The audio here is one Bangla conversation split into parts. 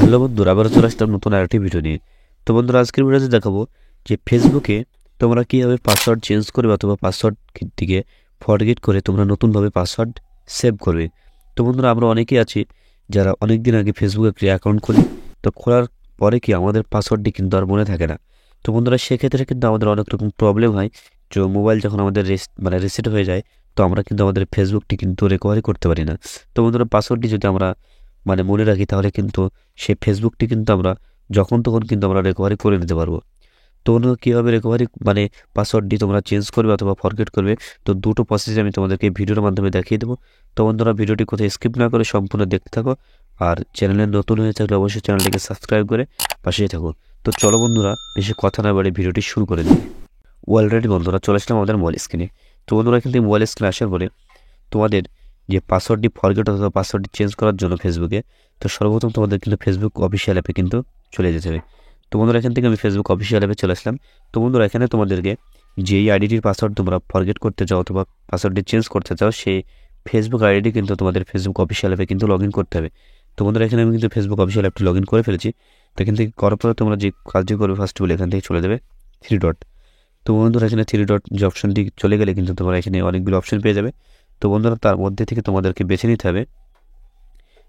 হ্যালো বন্ধুরা, আবার চলে আসলাম নতুন আরেকটি ভিডিও নিয়ে। তো বন্ধুরা, আজকের ভিডিওতে দেখাবো যে ফেসবুকে তোমরা কীভাবে পাসওয়ার্ড চেঞ্জ করবে অথবা পাসওয়ার্ড থেকে ফরগেট করে তোমরা নতুনভাবে পাসওয়ার্ড সেভ করবে। তো বন্ধুরা, আমরা অনেকেই আছি যারা অনেক দিন আগে ফেসবুকে একটা অ্যাকাউন্ট খুলি, তো খোলার পরে কি আমাদের পাসওয়ার্ডটি কিন্তু আর মনে থাকে না। তো বন্ধুরা, সেক্ষেত্রে কিন্তু আমাদের অনেক রকম প্রবলেম হয়। যে মোবাইল যখন আমাদের রিসেট হয়ে যায়, তো আমরা কিন্তু আমাদের ফেসবুকটি কিন্তু রিকভারি করতে পারি না। তো বন্ধুরা, পাসওয়ার্ডটি যদি আমরা মনে রাখি, তাহলে কিন্তু সেই ফেসবুকটি কিন্তু আমরা যখন তখন কিন্তু আমরা রিকভারি করে নিতে পারবো। তো বন্ধুরা, কীভাবে রিকভারি পাসওয়ার্ডটি তোমরা চেঞ্জ করবে অথবা ফরগেট করবে, তো দুটো প্রসেস আমি তোমাদেরকে ভিডিওর মাধ্যমে দেখিয়ে দেবো। তো বন্ধুরা, ভিডিওটি কোথায় স্কিপ না করে সম্পূর্ণ দেখতে থাকো। আর চ্যানেলে নতুন হয়ে থাকলে অবশ্যই চ্যানেলটিকে সাবস্ক্রাইব করে পাশেই থাকো। তো চলো বন্ধুরা, বেশি কথা না বাড়ি ভিডিওটি শুরু করে দিই। অলরেডি বন্ধুরা চলে আসলাম আমাদের মোবাইল স্ক্রিনে। তো বন্ধুরা, এখান থেকে মোবাইল স্ক্রিনে আসার পরে তোমাদের যে পাসওয়ার্ডটি ফরগেট অথবা পাসওয়ার্ডটি চেঞ্জ করার জন্য ফেসবুকে, তো সর্বপ্রথম তোমাদের কিন্তু ফেসবুক অফিসিয়াল অ্যাপে কিন্তু চলে যেতে হবে। তো বন্ধুরা, এখান থেকে আমি ফেসবুক অফিসিয়াল অ্যাপে চলে আসলাম। তো বন্ধুরা, এখানে তোমাদেরকে যেই আইডিটির পাসওয়ার্ড তোমরা ফরগেট করতে চাও অথবা পাসওয়ার্ডটি চেঞ্জ করতে চাও, সেই ফেসবুক আইডি কিন্তু তোমাদের ফেসবুক অফিসিয়াল অ্যাপে কিন্তু লগ ইন করতে হবে। তো বন্ধুরা, এখানে আমি কিন্তু ফেসবুক অফিসিয়াল অ্যাপটি লগ ইন করে ফেলেছি। তো এখান থেকে করার পরে তোমরা যে কাজটি করবে, ফার্স্ট বলে এখান থেকে চলে যাবে থ্রি ডট। তো বন্ধুরা, এখানে থ্রি ডট যে অপশনটি চলে গেলে কিন্তু তোমরা এখানে অনেকগুলো অপশন পেয়ে যাবে। তো বন্ধুরা, তার মধ্যে থেকে তোমাদেরকে বেছে নিতে হবে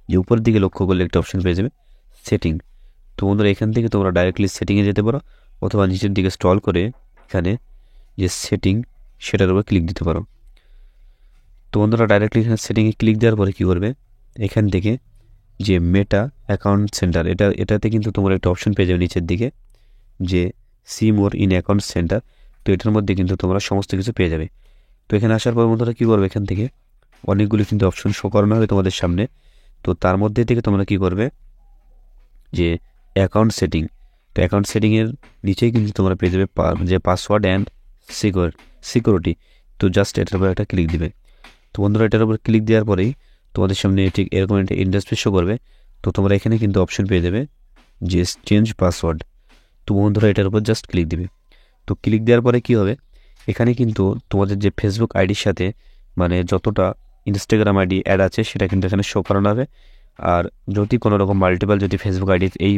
যে উপরের দিকে লক্ষ্য করলে একটা অপশন পেয়ে যাবে সেটিং। তো বন্ধুরা, এখান থেকে তোমরা ডাইরেক্টলি সেটিংয়ে যেতে পারো, অথবা নিচের দিকে স্ক্রল করে এখানে যে সেটিং সেটার উপর ক্লিক দিতে পারো। তো বন্ধুরা, ডাইরেক্টলি এখানে সেটিংয়ে ক্লিক দেওয়ার পরে কী করবে, এখান থেকে যে মেটা অ্যাকাউন্ট সেন্টার, এটাতে কিন্তু তোমরা একটা অপশন পেয়ে যাবে নিচের দিকে, যে see more in account centre. তো এটার মধ্যে কিন্তু তোমরা সমস্ত কিছু পেয়ে যাবে। তো এখানে আসার পর বন্ধুরা কী করবে, এখান থেকে অনেকগুলি কিন্তু অপশন শো করানো হবে তোমাদের সামনে। তো তার মধ্যে থেকে তোমরা কী করবে, যে অ্যাকাউন্ট সেটিং, তো অ্যাকাউন্ট সেটিংয়ের নিচেই কিন্তু তোমরা পেয়ে যাবে যে পাসওয়ার্ড অ্যান্ড সিকিউরিটি। তো জাস্ট এটার উপর একটা ক্লিক দিবে। তো বন্ধুরা, এটার উপর ক্লিক দেওয়ার পরেই তোমাদের সামনে ঠিক এরকম একটা ইন্টারফেস শো করবে। তো তোমরা এখানে কিন্তু অপশন পেয়ে যাবে যে চেঞ্জ পাসওয়ার্ড। তো বন্ধুরা, এটার উপর জাস্ট ক্লিক দিবে। তো ক্লিক দেওয়ার পরে কী হবে, এখানে কিন্তু তোমাদের যে ফেসবুক আইডির সাথে যতটা ইনস্টাগ্রাম আইডি অ্যাড আছে সেটা কিন্তু এখানে শো করানো হবে। আর যদি কোনো রকম মাল্টিপল যদি ফেসবুক আইডি এই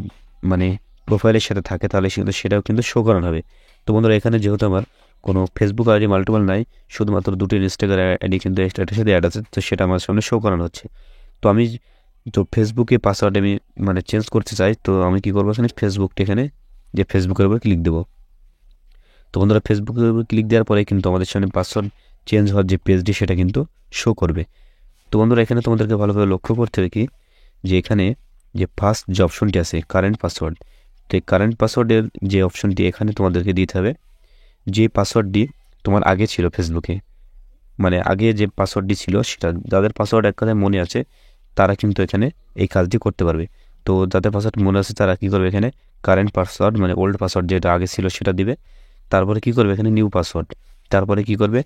প্রোফাইলের সাথে থাকে, তাহলে সেটাও কিন্তু শো করানো হবে। তো বন্ধুরা, এখানে যেহেতু আমার কোনো ফেসবুক আইডি মাল্টিপল নাই, শুধুমাত্র দুটো ইনস্টাগ্রাম আইডি কিন্তু এটার সাথে অ্যাড আছে, তো সেটা আমার সামনে শো করানো হচ্ছে। তো আমি ফেসবুকে পাসওয়ার্ড আমি চেঞ্জ করতে চাই। তো আমি কী করবো, এখানে ফেসবুকটা এখানে যে ফেসবুকের উপর ক্লিক দেবো। তো বন্ধুরা, ফেসবুকের উপর ক্লিক দেওয়ার পরে কিন্তু আমাদের সামনে পাসওয়ার্ড চেঞ্জ হওয়ার যে পেজটি সেটা কিন্তু শো করবে। তো বন্ধুরা, এখানে তোমাদেরকে ভালোভাবে লক্ষ্য করতে হবে কি, যে এখানে যে ফার্স্ট যে অপশনটি আছে কারেন্ট পাসওয়ার্ড, তো এই কারেন্ট পাসওয়ার্ডের যে অপশনটি এখানে তোমাদেরকে দিতে হবে যে পাসওয়ার্ডটি তোমার আগে ছিল ফেসবুকে, আগে যে পাসওয়ার্ডটি ছিল সেটা, যাদের পাসওয়ার্ড এক কথায় মনে আছে তারা কিন্তু এখানে এই কাজটি করতে পারবে। তো যাদের পাসওয়ার্ড মনে আছে তারা কী করবে, এখানে কারেন্ট পাসওয়ার্ড ওল্ড পাসওয়ার্ড যেটা আগে ছিল সেটা দিবে। তারপরে কী করবে, এখানে নিউ পাসওয়ার্ড। তারপরে কী করবে,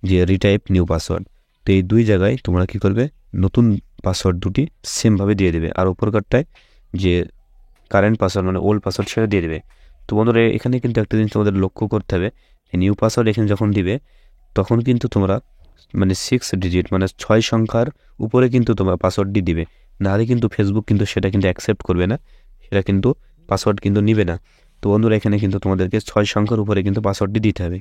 যে রিটাইপ নিউ পাসওয়ার্ড। তো এই দুই জায়গায় তোমরা কী করবে, নতুন পাসওয়ার্ড দুটি সেমভাবে দিয়ে দেবে, আর উপরকারটায় যে কারেন্ট পাসওয়ার্ড ওল্ড পাসওয়ার্ড সেটা দিয়ে দেবে। তো বন্ধুরা, এখানে কিন্তু একটা জিনিস তোমাদের লক্ষ্য করতে হবে, নিউ পাসওয়ার্ড এখানে যখন দিবে তখন কিন্তু তোমরা 6 ডিজিট 6 সংখ্যার উপরে কিন্তু তোমরা পাসওয়ার্ডটি দিবে, নাহলে কিন্তু ফেসবুক কিন্তু সেটা কিন্তু অ্যাকসেপ্ট করবে না, সেটা কিন্তু পাসওয়ার্ড কিন্তু নিবে না। তো বন্ধুরা, এখানে কিন্তু তোমাদেরকে 6 সংখ্যার উপরে কিন্তু পাসওয়ার্ডটি দিতে হবে।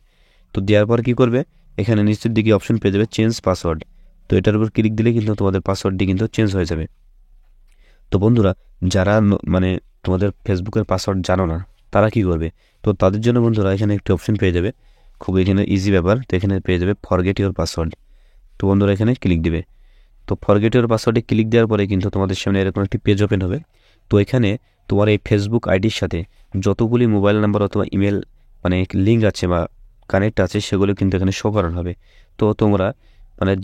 তো দেওয়ার পর কী করবে, এখানে নিচের দিকে অপশন পেয়ে যাবে চেঞ্জ পাসওয়ার্ড। তো এটার উপর ক্লিক দিলে কিন্তু তোমাদের পাসওয়ার্ডটি কিন্তু চেঞ্জ হয়ে যাবে। তো বন্ধুরা, যারা তোমাদের ফেসবুকের পাসওয়ার্ড জানো না, তারা কি করবে, তো তাদের জন্য বন্ধুরা এখানে একটি অপশন পেয়ে যাবে, খুব এখানে ইজি ব্যাপার। তো এখানে পেয়ে যাবে ফরগেট ইওর পাসওয়ার্ড। তো বন্ধুরা, এখানে ক্লিক দিবে। তো ফরগেট ইওর পাসওয়ার্ডে ক্লিক দেওয়ার পরে কিন্তু তোমাদের সামনে এরকম একটি পেজ ওপেন হবে। তো এখানে তোমার এই ফেসবুক আইডির সাথে যতগুলি মোবাইল নাম্বার অথবা ইমেল লিঙ্ক আছে বা কানেক্ট আছে, সেগুলো কিন্তু এখানে শো করানো হবে। তো তোমরা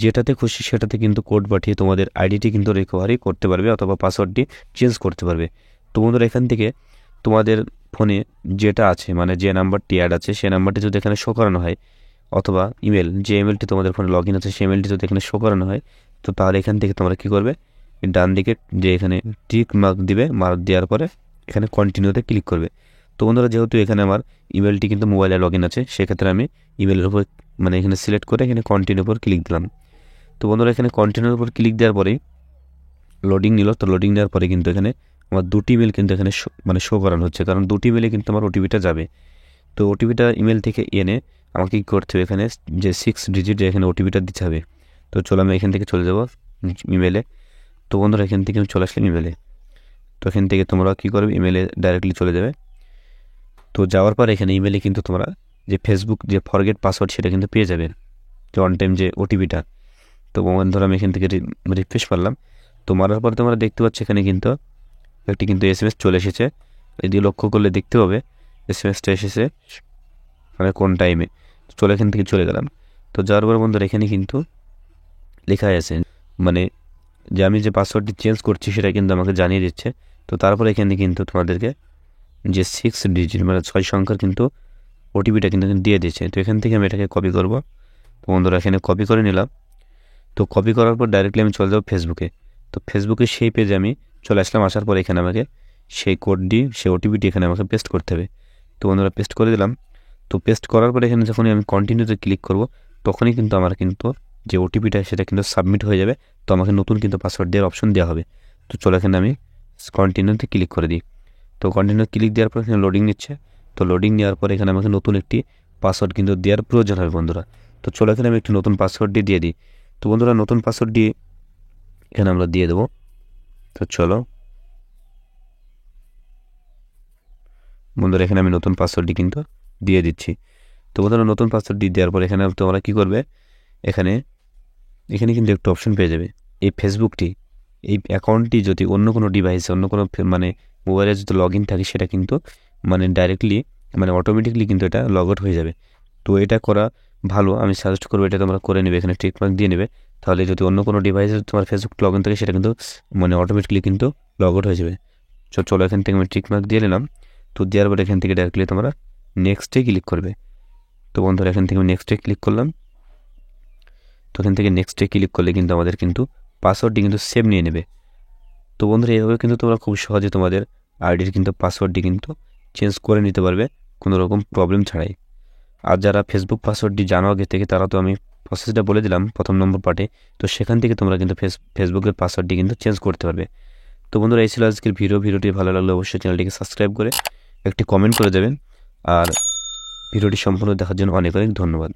যেটাতে খুশি সেটাতে কিন্তু কোড পাঠিয়ে তোমাদের আইডিটি কিন্তু রিকভারি করতে পারবে অথবা পাসওয়ার্ডটি চেঞ্জ করতে পারবে। তো বন্ধুরা, এখান থেকে তোমাদের ফোনে যেটা আছে যে নাম্বারটি অ্যাড আছে সেই নাম্বারটি যদি এখানে শো করানো হয়, অথবা ইমেল যে ইমেলটি তোমাদের ফোনে লগ ইন আছে সেই ইমেলটি যদি এখানে শো করানো হয়, তো তাহলে এখান থেকে তোমরা কী করবে, ডান দিকে যে এখানে টিক মার্ক দিবে, মার্ক দেওয়ার পরে এখানে কন্টিনিউতে ক্লিক করবে। তো বন্ধুরা, যেহেতু এখানে আমার ইমেলটি কিন্তু মোবাইলে লগ ইন আছে, সেক্ষেত্রে আমি ইমেলের উপর এখানে সিলেক্ট করে এখানে কন্টিনিউর উপর ক্লিক দিলাম। তো বন্ধুরা, এখানে কন্টিনিউর উপর ক্লিক দেওয়ার পরেই লোডিং নিল। তো লোডিং দেওয়ার পরে কিন্তু এখানে আমার দুটি ইমেল কিন্তু এখানে মানে শো করানো হচ্ছে, কারণ দুটি ইমেলে কিন্তু আমার ওটিপিটা যাবে। তো ওটিপিটা ইমেল থেকে এনে আমাকে কী করতে হবে, এখানে যে 6 ডিজিট এখানে ওটিপিটা দিতে হবে। তো চলো আমি এখান থেকে চলে যাব ইমেলে। তো বন্ধুরা এখান থেকে আমি চলে আসলাম ইমেলে। তো এখান থেকে তোমরা কী করবে, ইমেলে ডাইরেক্টলি চলে যাবে। তো যাওয়ার পর এখানে ইমেলে কিন্তু তোমরা যে ফেসবুক যে ফরগেট পাসওয়ার্ড সেটা কিন্তু পেয়ে যাবে, যে অন টাইম যে ওটিপিটা। তো বন্ধুরা আমি এখান থেকে রিফ্রেশ করলাম। তো মারার পর তোমরা দেখতে পাচ্ছ এখানে কিন্তু একটি কিন্তু SMS চলে এসেছে। এদিকে লক্ষ্য করলে দেখতে পাবে SMSটা এসেছে মানে কোন টাইমে। চলে এখান থেকে চলে গেলাম। তো যাওয়ার পর বন্ধুরা এখানে কিন্তু লেখা আছে মানে যে আমি যে পাসওয়ার্ডটি চেঞ্জ করছি সেটা কিন্তু আমাকে জানিয়ে দিচ্ছে। তো তারপরে এখানে কিন্তু তোমাদেরকে যে 6 ডিজিট মানে 6 সংখ্যার কিন্তু ওটিপিটা কিন্তু দিয়ে দিচ্ছে। তো এখান থেকে আমি এটাকে কপি করব। তো বন্ধুরা এখানে কপি করে নিলাম। তো কপি করার পর ডাইরেক্টলি আমি চলে যাবো ফেসবুকে। তো ফেসবুকে সেই পেজে আমি চলে আসলাম। আসার পর এখানে আমাকে সেই কোডটি সেই ওটিপিটি এখানে আমাকে পেস্ট করতে হবে। তো বন্ধুরা পেস্ট করে দিলাম। তো পেস্ট করার পরে এখানে যখনই আমি কন্টিনিউতে ক্লিক করব তখনই কিন্তু আমার কিন্তু যে ওটিপিটা সেটা কিন্তু সাবমিট হয়ে যাবে। তো আমাকে নতুন কিন্তু পাসওয়ার্ড দেওয়ার অপশন দেওয়া হবে। তো চলো এখানে আমি কন্টিনিউতে ক্লিক করে দিই। তো কন্টিনিউ ক্লিক দেওয়ার পর এখানে লোডিং নিচ্ছে। তো লোডিং নেওয়ার পর এখানে আমাকে নতুন একটি পাসওয়ার্ড কিন্তু দেওয়ার প্রয়োজন হবে বন্ধুরা। তো চলো এখানে আমি একটি নতুন পাসওয়ার্ডটি দিয়ে দিই। তো বন্ধুরা নতুন পাসওয়ার্ডটি এখানে আমরা দিয়ে দেবো। তো চলো বন্ধুরা এখানে আমি নতুন পাসওয়ার্ডটি কিন্তু দিয়ে দিচ্ছি। তো বন্ধুরা নতুন পাসওয়ার্ডটি দেওয়ার পর এখানে তোমরা কী করবে, এখানে এখানে কিন্তু একটা অপশন পেয়ে যাবে। এই ফেসবুকটি এই অ্যাকাউন্টটি যদি অন্য কোনো ডিভাইসে অন্য কোনো মানে মোবাইলে যদি লগ ইন থাকে সেটা কিন্তু মানে ডাইরেক্টলি মানে অটোমেটিকলি কিন্তু এটা লগ আউট হয়ে যাবে। তো এটা করা ভালো, আমি সাজেস্ট করবো এটা তোমরা করে নেবে, এখানে টিকমার্ক দিয়ে নেবে। তাহলে যদি অন্য কোনো ডিভাইসে তোমার ফেসবুক লগ ইন থাকে সেটা কিন্তু মানে অটোমেটিকলি কিন্তু লগ আউট হয়ে যাবে। চলো এখান থেকে আমি টিকমার্ক দিয়ে নিলাম। তো দেওয়ার পর এখান থেকে ডাইরেক্টলি তোমরা নেক্সটে ক্লিক করবে। তো বন্ধুরা এখান থেকে আমি নেক্সটে ক্লিক করলাম। তো এখান থেকে নেক্সটে ক্লিক করলে কিন্তু আমাদের কিন্তু পাসওয়ার্ডটি কিন্তু সেভ নিয়ে নেবে। তো বন্ধুরা এইভাবে কিন্তু তোমরা খুব সহজে তোমাদের আইডির কিন্তু পাসওয়ার্ডটি কিন্তু চেঞ্জ করে নিতে পারবে কোনো রকম প্রবলেম ছাড়াই। আর যারা ফেসবুক পাসওয়ার্ডটি জানো আগে থেকে তারা তো আমি প্রসেসটা বলে দিলাম প্রথম নম্বর পার্টে। তো সেখান থেকে তোমরা কিন্তু ফেসবুকের পাসওয়ার্ডটি কিন্তু চেঞ্জ করতে পারবে। তো বন্ধুরা এই ছিল আজকের ভিডিওটি ভালো লাগলে অবশ্যই চ্যানেলটিকে সাবস্ক্রাইব করে একটি কমেন্ট করে দেবেন। আর ভিডিওটি সম্পূর্ণ দেখার জন্য অনেক অনেক ধন্যবাদ।